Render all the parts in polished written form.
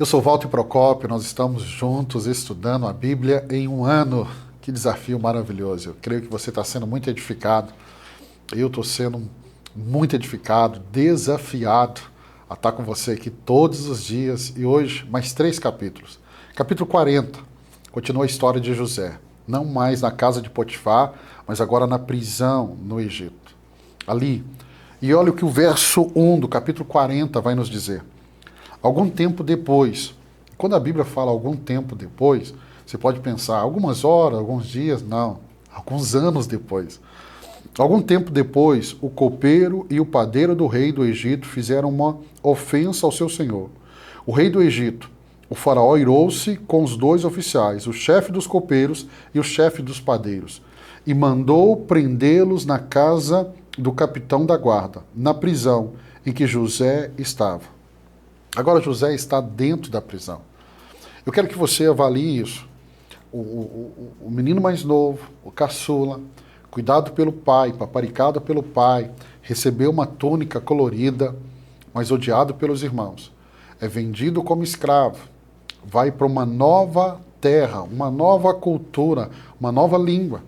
Eu sou Walter Procópio, nós estamos juntos estudando a Bíblia em um ano. Que desafio maravilhoso. Eu creio que você está sendo muito edificado. Eu estou sendo muito edificado, desafiado a estar com você aqui todos os dias. E hoje, mais 3 capítulos. Capítulo 40, continua a história de José. Não mais na casa de Potifar, mas agora na prisão no Egito. Ali. E olha o que o verso 1 do capítulo 40 vai nos dizer. Algum tempo depois, quando a Bíblia fala algum tempo depois, você pode pensar algumas horas, alguns dias, não, alguns anos depois. Algum tempo depois, o copeiro e o padeiro do rei do Egito fizeram uma ofensa ao seu senhor. O rei do Egito, o faraó, irou-se com os 2 oficiais, o chefe dos copeiros e o chefe dos padeiros, e mandou prendê-los na casa do capitão da guarda, na prisão em que José estava. Agora José está dentro da prisão. Eu quero que você avalie isso. O menino mais novo, o caçula, cuidado pelo pai, paparicado pelo pai, recebeu uma túnica colorida, mas odiado pelos irmãos. É vendido como escravo, vai para uma nova terra, uma nova cultura, uma nova língua.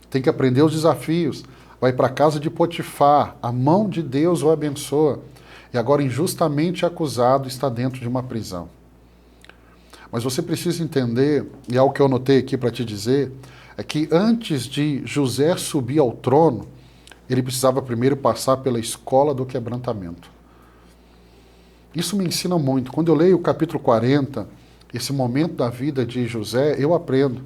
Tem que aprender os desafios. Vai para a casa de Potifar, a mão de Deus o abençoa. E agora injustamente acusado está dentro de uma prisão. Mas você precisa entender, e é o que eu anotei aqui para te dizer, é que antes de José subir ao trono, ele precisava primeiro passar pela escola do quebrantamento. Isso me ensina muito. Quando eu leio o capítulo 40, esse momento da vida de José, eu aprendo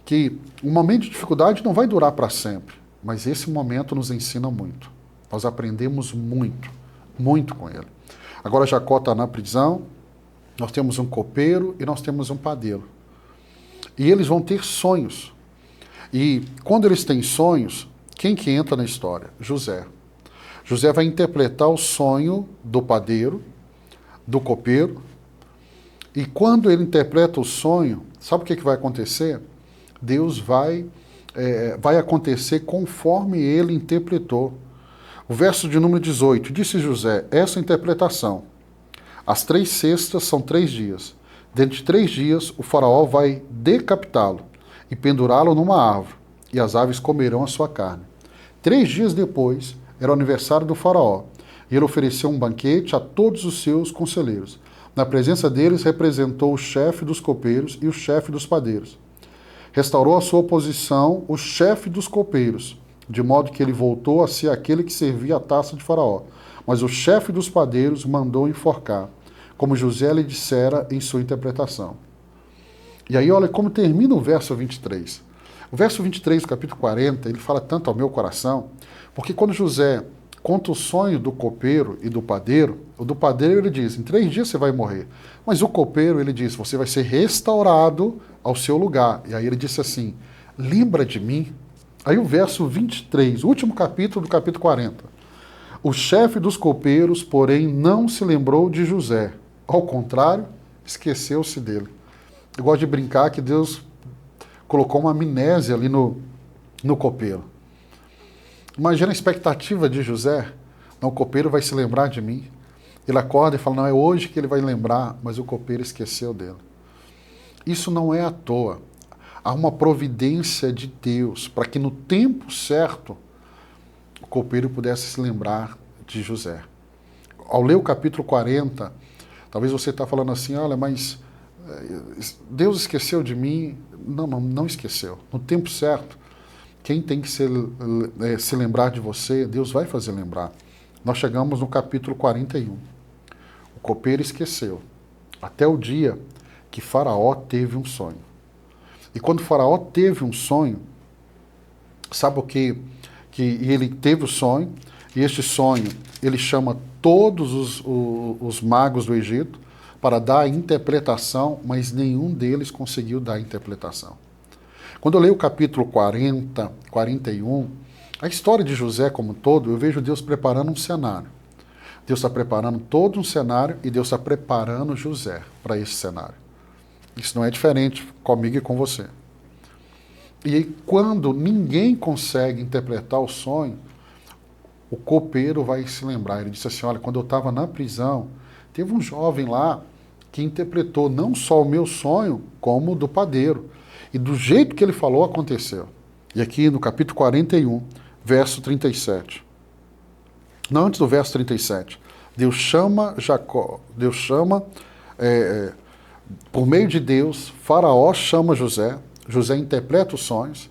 que um momento de dificuldade não vai durar para sempre, mas esse momento nos ensina muito. Nós aprendemos muito com ele. Agora Jacó está na prisão, nós temos um copeiro e nós temos um padeiro. E eles vão ter sonhos. E quando eles têm sonhos, quem que entra na história? José. José vai interpretar o sonho do padeiro, do copeiro, e quando ele interpreta o sonho, sabe o que vai acontecer? Deus vai acontecer conforme ele interpretou. O verso de número 18, disse José, essa interpretação, as 3 cestas são 3 dias. Dentro de 3 dias, o faraó vai decapitá-lo e pendurá-lo numa árvore, e as aves comerão a sua carne. 3 dias depois, era o aniversário do faraó, e ele ofereceu um banquete a todos os seus conselheiros. Na presença deles, representou o chefe dos copeiros e o chefe dos padeiros. Restaurou a sua posição o chefe dos copeiros, de modo que ele voltou a ser aquele que servia a taça de faraó. Mas o chefe dos padeiros mandou enforcar, como José lhe dissera em sua interpretação. E aí olha como termina o verso 23. O verso 23 do capítulo 40, ele fala tanto ao meu coração, porque quando José conta o sonho do copeiro e do padeiro, o do padeiro ele diz, em 3 dias você vai morrer. Mas o copeiro ele diz, você vai ser restaurado ao seu lugar. E aí ele disse assim, lembra de mim? Aí o verso 23, o último capítulo do capítulo 40. O chefe dos copeiros, porém, não se lembrou de José. Ao contrário, esqueceu-se dele. Eu gosto de brincar que Deus colocou uma amnésia ali no copeiro. Imagina a expectativa de José. Não, o copeiro vai se lembrar de mim. Ele acorda e fala, não, é hoje que ele vai lembrar, mas o copeiro esqueceu dele. Isso não é à toa. Há uma providência de Deus para que no tempo certo o copeiro pudesse se lembrar de José. Ao ler o capítulo 40, talvez você está falando assim, olha, mas Deus esqueceu de mim. Não esqueceu. No tempo certo, quem tem que se lembrar de você, Deus vai fazer lembrar. Nós chegamos no capítulo 41. O copeiro esqueceu, até o dia que Faraó teve um sonho. E quando Faraó teve um sonho, sabe o que ele teve o sonho, e este sonho, ele chama todos os magos do Egito para dar a interpretação, mas nenhum deles conseguiu dar a interpretação. Quando eu leio o capítulo 40, 41, a história de José como um todo, eu vejo Deus preparando um cenário. Deus está preparando todo um cenário e Deus está preparando José para esse cenário. Isso não é diferente comigo e com você. E aí, quando ninguém consegue interpretar o sonho, o copeiro vai se lembrar. Ele disse assim, olha, quando eu estava na prisão, teve um jovem lá que interpretou não só o meu sonho, como o do padeiro. E do jeito que ele falou, aconteceu. E aqui no capítulo 41, verso 37. Não, antes do verso 37. Deus chama Jacó, por meio de Deus, Faraó chama José, José interpreta os sonhos,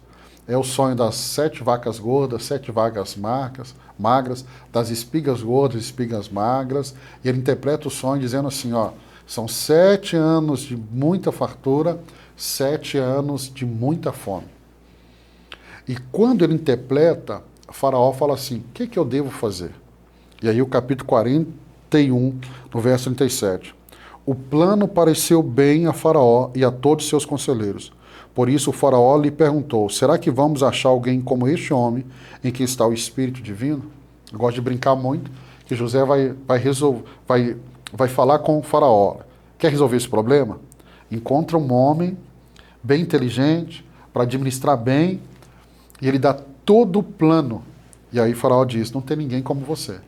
é o sonho das 7 vacas gordas, 7 vacas magras, das espigas gordas, espigas magras, e ele interpreta o sonho dizendo assim, ó, são 7 anos de muita fartura, 7 anos de muita fome. E quando ele interpreta, Faraó fala assim, o que eu devo fazer? E aí o capítulo 41, no verso 37. O plano pareceu bem a Faraó e a todos seus conselheiros. Por isso o Faraó lhe perguntou, será que vamos achar alguém como este homem em que está o Espírito Divino? Eu gosto de brincar muito, que José vai falar com o Faraó. Quer resolver esse problema? Encontra um homem bem inteligente, para administrar bem, e ele dá todo o plano. E aí o Faraó diz, não tem ninguém como você.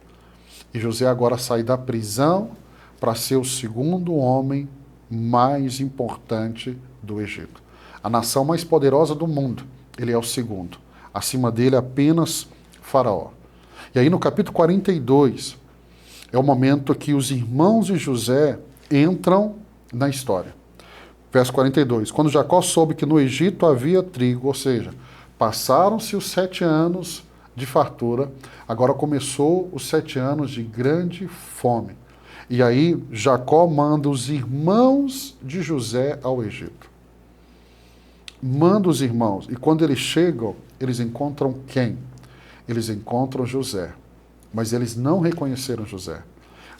E José agora sai da prisão para ser o segundo homem mais importante do Egito. A nação mais poderosa do mundo, ele é o segundo. Acima dele apenas Faraó. E aí no capítulo 42, é o momento que os irmãos de José entram na história. Verso 42. Quando Jacó soube que no Egito havia trigo, ou seja, passaram-se os 7 anos de fartura, agora começou os 7 anos de grande fome. E aí Jacó manda os irmãos de José ao Egito. Manda os irmãos. E quando eles chegam, eles encontram quem? Eles encontram José. Mas eles não reconheceram José.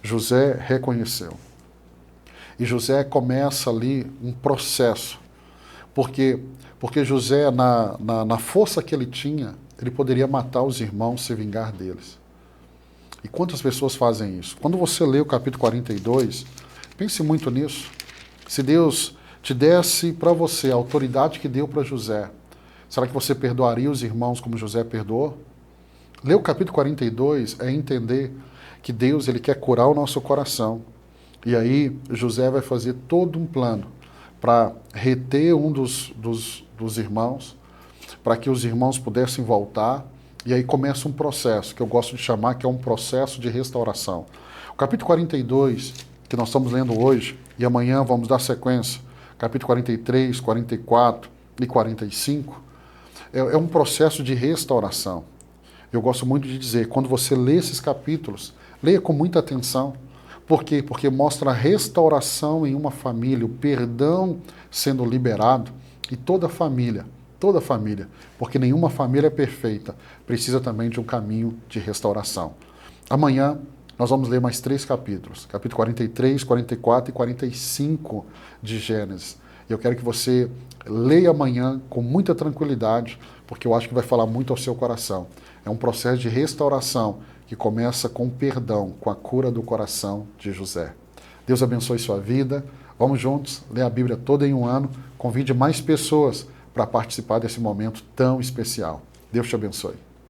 José reconheceu. E José começa ali um processo. Porque José, na força que ele tinha, ele poderia matar os irmãos, se vingar deles. E quantas pessoas fazem isso? Quando você lê o capítulo 42, pense muito nisso. Se Deus te desse para você a autoridade que deu para José, será que você perdoaria os irmãos como José perdoou? Ler o capítulo 42 é entender que Deus ele quer curar o nosso coração. E aí José vai fazer todo um plano para reter um dos irmãos, para que os irmãos pudessem voltar. E aí começa um processo, que eu gosto de chamar, que é um processo de restauração. O capítulo 42, que nós estamos lendo hoje, e amanhã vamos dar sequência, capítulo 43, 44 e 45, é um processo de restauração. Eu gosto muito de dizer, quando você lê esses capítulos, leia com muita atenção. Por quê? Porque mostra a restauração em uma família, o perdão sendo liberado, e toda família, porque nenhuma família é perfeita, precisa também de um caminho de restauração. Amanhã nós vamos ler mais 3 capítulos, capítulo 43, 44 e 45 de Gênesis. E eu quero que você leia amanhã com muita tranquilidade, porque eu acho que vai falar muito ao seu coração. É um processo de restauração que começa com perdão, com a cura do coração de José. Deus abençoe sua vida. Vamos juntos ler a Bíblia toda em um ano. Convide mais pessoas para participar desse momento tão especial. Deus te abençoe.